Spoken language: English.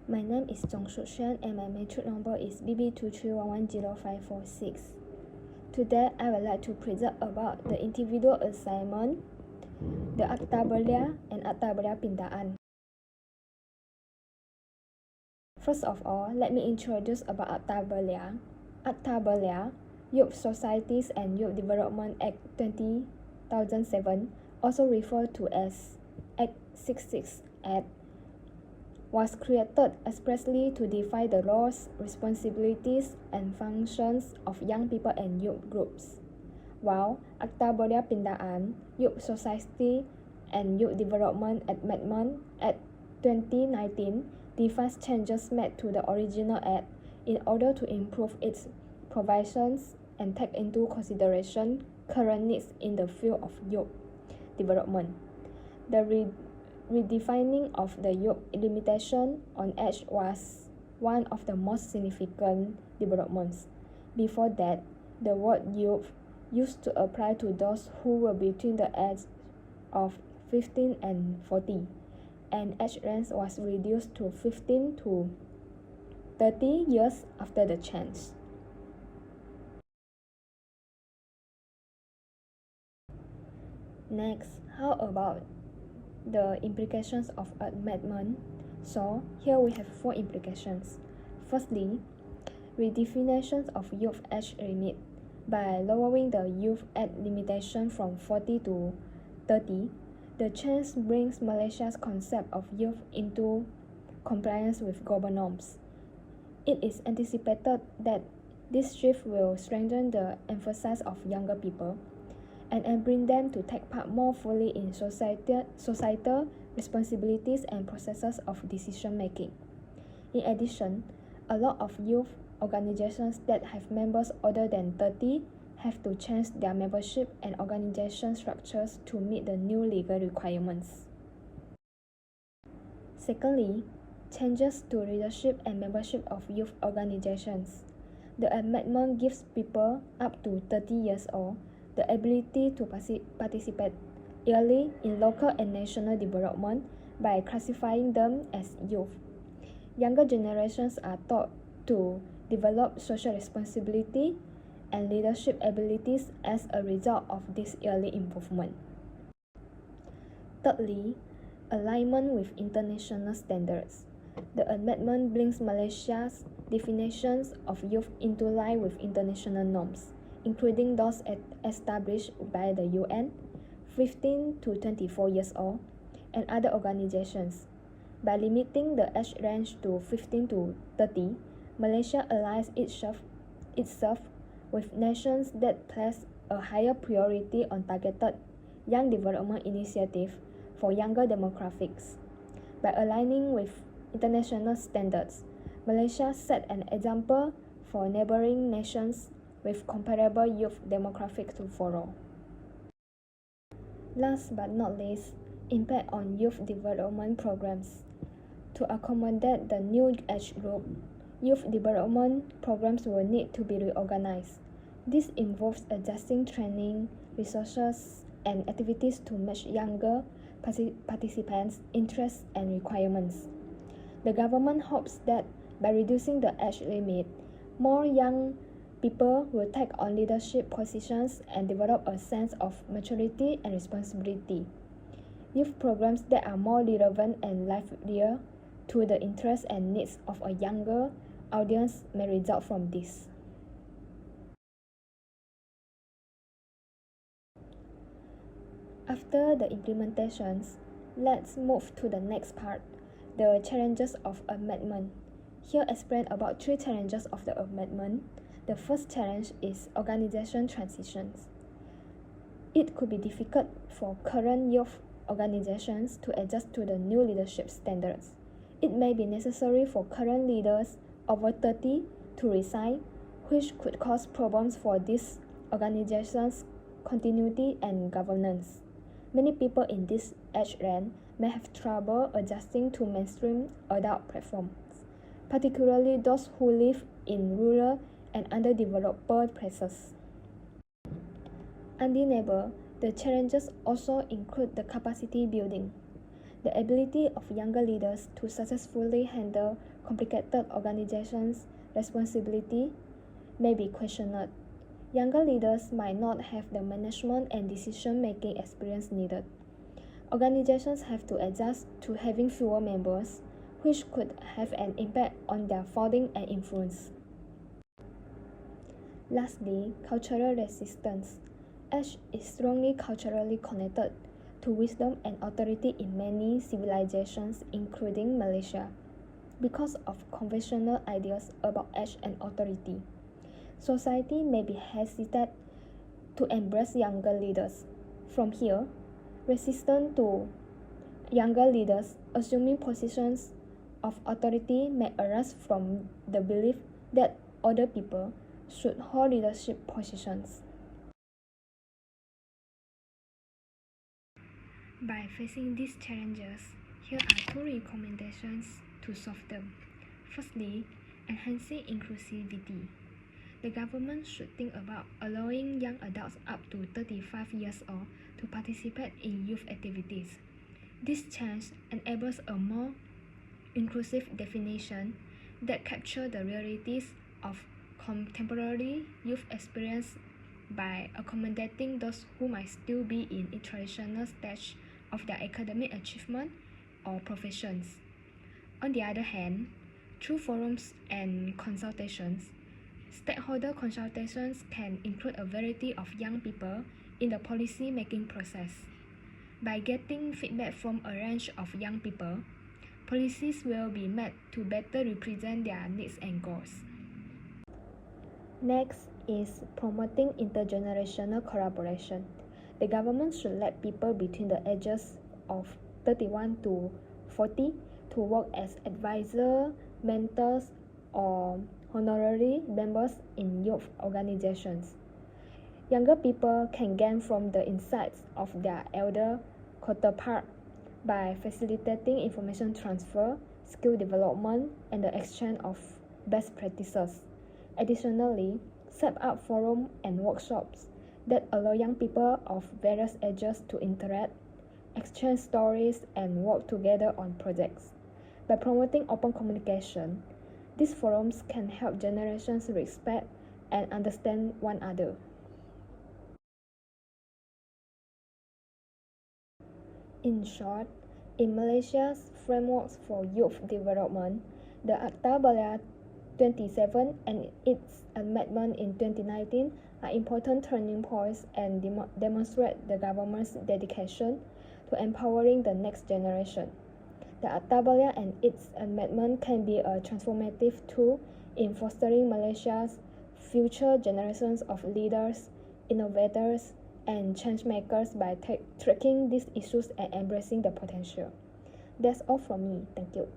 My name is Zhong Shuxian and my matric number is BB231100546. Today, I would like to present about the individual assignment, the Akta Belia and Akta Belia Pindaan. First of all, let me introduce about Akta Belia. Akta Belia, Youth Societies and Youth Development Act 2007, also referred to as Act 66 Act, was created expressly to define the roles, responsibilities, and functions of young people and youth groups. While Akta Belia Pindaan, Youth Society and Youth Development Amendment Act 2019 defines changes made to the original Act in order to improve its provisions and take into consideration current needs in the field of youth development. The redefining of the youth limitation on age was one of the most significant developments. Before that, the word youth used to apply to those who were between the age of 15 and 40, and age range was reduced to 15 to 30 years after the change. Next, how about the implications of amendment? So, here we have 4 implications. Firstly, redefinitions of youth age limit. By lowering the youth age limitation from 40 to 30, the change brings Malaysia's concept of youth into compliance with global norms. It is anticipated that this shift will strengthen the emphasis of younger people and bring them to take part more fully in societal responsibilities and processes of decision-making. In addition, a lot of youth organizations that have members older than 30 have to change their membership and organization structures to meet the new legal requirements. Secondly, changes to leadership and membership of youth organizations. The amendment gives people up to 30 years old the ability to participate early in local and national development by classifying them as youth. Younger generations are taught to develop social responsibility and leadership abilities as a result of this early involvement. Thirdly, alignment with international standards. The amendment brings Malaysia's definitions of youth into line with international norms, including those established by the UN, 15 to 24 years old, and other organizations. By limiting the age range to 15 to 30, Malaysia aligns itself with nations that place a higher priority on targeted young development initiatives for younger demographics. By aligning with international standards, Malaysia set an example for neighboring nations with comparable youth demographics to follow. Last but not least, impact on youth development programs. To accommodate the new age group, youth development programs will need to be reorganized. This involves adjusting training, resources, and activities to match younger participants' interests and requirements. The government hopes that by reducing the age limit, more young people will take on leadership positions and develop a sense of maturity and responsibility. Youth programs that are more relevant and livelier to the interests and needs of a younger audience may result from this. After the implementations, let's move to the next part, the challenges of amendment. Here explain about 3 challenges of the amendment. The first challenge is organization transitions. It could be difficult for current youth organizations to adjust to the new leadership standards. It may be necessary for current leaders over 30 to resign, which could cause problems for these organizations' continuity and governance. Many people in this age range may have trouble adjusting to mainstream adult platforms, particularly those who live in rural and underdeveloped places. Undeniable, the challenges also include the capacity building. The ability of younger leaders to successfully handle complicated organizations' responsibility may be questioned. Younger leaders might not have the management and decision-making experience needed. Organizations have to adjust to having fewer members, which could have an impact on their founding and influence. Lastly, cultural resistance. Age is strongly culturally connected to wisdom and authority in many civilizations, including Malaysia, because of conventional ideas about age and authority. Society may be hesitant to embrace younger leaders. From here, resistance to younger leaders assuming positions of authority may arise from the belief that older people should hold leadership positions. By facing these challenges, here are two recommendations to solve them. Firstly, enhancing inclusivity. The government should think about allowing young adults up to 35 years old to participate in youth activities. This change enables a more inclusive definition that captures the realities of contemporary youth experience by accommodating those who might still be in a transitional stage of their academic achievement or professions. On the other hand, through forums and consultations, stakeholder consultations can include a variety of young people in the policy-making process. By getting feedback from a range of young people, policies will be made to better represent their needs and goals. Next is promoting intergenerational collaboration. The government should let people between the ages of 31 to 40 to work as advisors, mentors, or honorary members in youth organizations. Younger people can gain from the insights of their elder counterparts by facilitating information transfer, skill development, and the exchange of best practices. Additionally, set up forums and workshops that allow young people of various ages to interact, exchange stories, and work together on projects. By promoting open communication, these forums can help generations respect and understand one another. In short, in Malaysia's frameworks for youth development, the Akta Belia 27 and its amendment in 2019 are important turning points and demonstrate the government's dedication to empowering the next generation. The Akta Belia and its amendment can be a transformative tool in fostering Malaysia's future generations of leaders, innovators, and changemakers by tracking these issues and embracing the potential. That's all from me. Thank you.